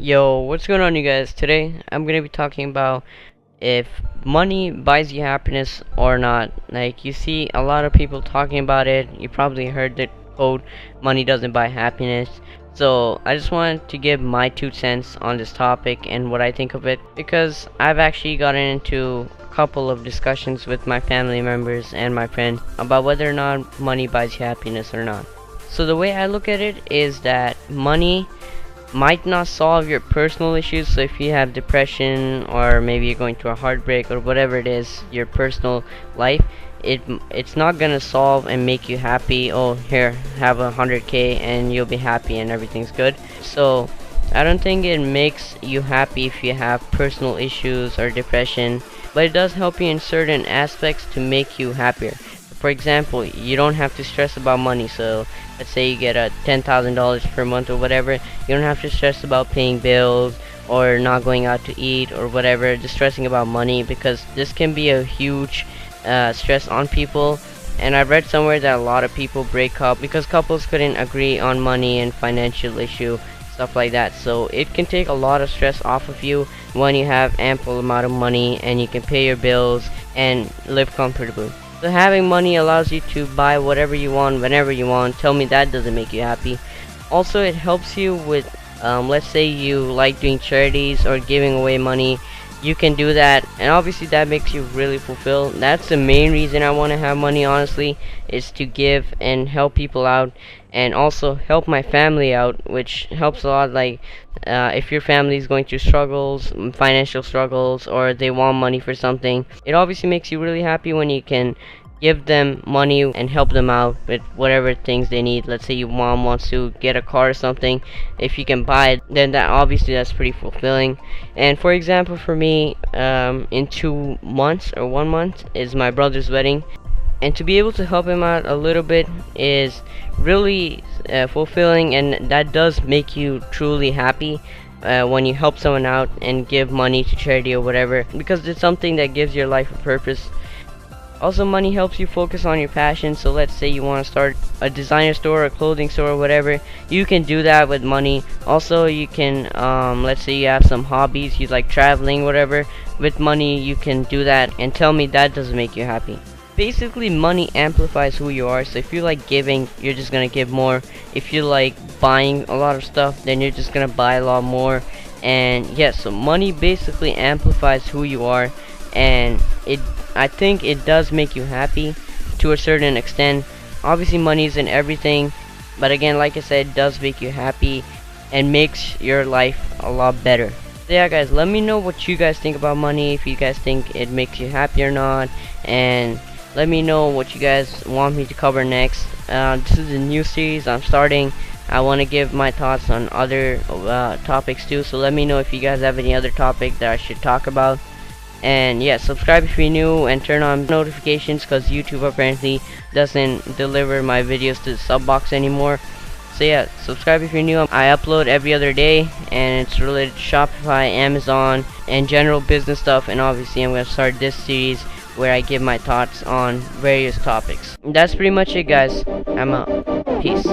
Yo, what's going on, you guys? Today I'm gonna be talking about if money buys you happiness or not. Like, you see a lot of people talking about it. You probably heard the quote, money doesn't buy happiness. So I just wanted to give my 2 cents on this topic and what I think of it, because I've actually gotten into a couple of discussions with my family members and my friends about whether or not money buys you happiness or not. So the way I look at it is that money might not solve your personal issues. So if you have depression, or maybe you're going through a heartbreak, or whatever it is, your personal life, it's not gonna solve and make you happy. Oh, here, have 100K and you'll be happy and everything's good. So I don't think it makes you happy if you have personal issues or depression, but it does help you in certain aspects to make you happier. For example, you don't have to stress about money. So let's say you get a $10,000 per month or whatever. You don't have to stress about paying bills or not going out to eat or whatever, just stressing about money, because this can be a huge stress on people. And I've read somewhere that a lot of people break up because couples couldn't agree on money and financial issue, stuff like that. So it can take a lot of stress off of you when you have ample amount of money and you can pay your bills and live comfortably. So having money allows you to buy whatever you want whenever you want. Tell me that doesn't make you happy. Also, it helps you with, let's say you like doing charities or giving away money. You can do that, and obviously that makes you really fulfilled. That's the main reason I want to have money, honestly, is to give and help people out, and also help my family out, which helps a lot. Like, if your family is going through struggles, financial struggles, or they want money for something, it obviously makes you really happy when you can give them money and help them out with whatever things they need. Let's say your mom wants to get a car or something. If you can buy it, then that's pretty fulfilling. And for example, for me, in 2 months or 1 month is my brother's wedding, and to be able to help him out a little bit is really fulfilling, and that does make you truly happy when you help someone out and give money to charity or whatever, because it's something that gives your life a purpose. Also, money helps you focus on your passion. So let's say you want to start a designer store, a clothing store, or whatever. You can do that with money. Also, you can, let's say you have some hobbies, you like traveling, whatever. With money, you can do that. And tell me that doesn't make you happy. Basically, money amplifies who you are. So if you like giving, you're just gonna give more. If you like buying a lot of stuff, then you're just gonna buy a lot more. And yes, so money basically amplifies who you are, and I think it does make you happy to a certain extent. Obviously, money isn't everything, but again, like I said, it does make you happy and makes your life a lot better. So yeah, guys, let me know what you guys think about money, if you guys think it makes you happy or not, and let me know what you guys want me to cover next. This is a new series I'm starting. I want to give my thoughts on other topics too, so let me know if you guys have any other topic that I should talk about. And yeah, subscribe if you're new and turn on notifications, because YouTube apparently doesn't deliver my videos to the sub box anymore. So yeah, subscribe if you're new. I upload every other day, and it's related to Shopify, Amazon, and general business stuff. And obviously I'm going to start this series where I give my thoughts on various topics. That's pretty much it, guys. I'm out. Peace.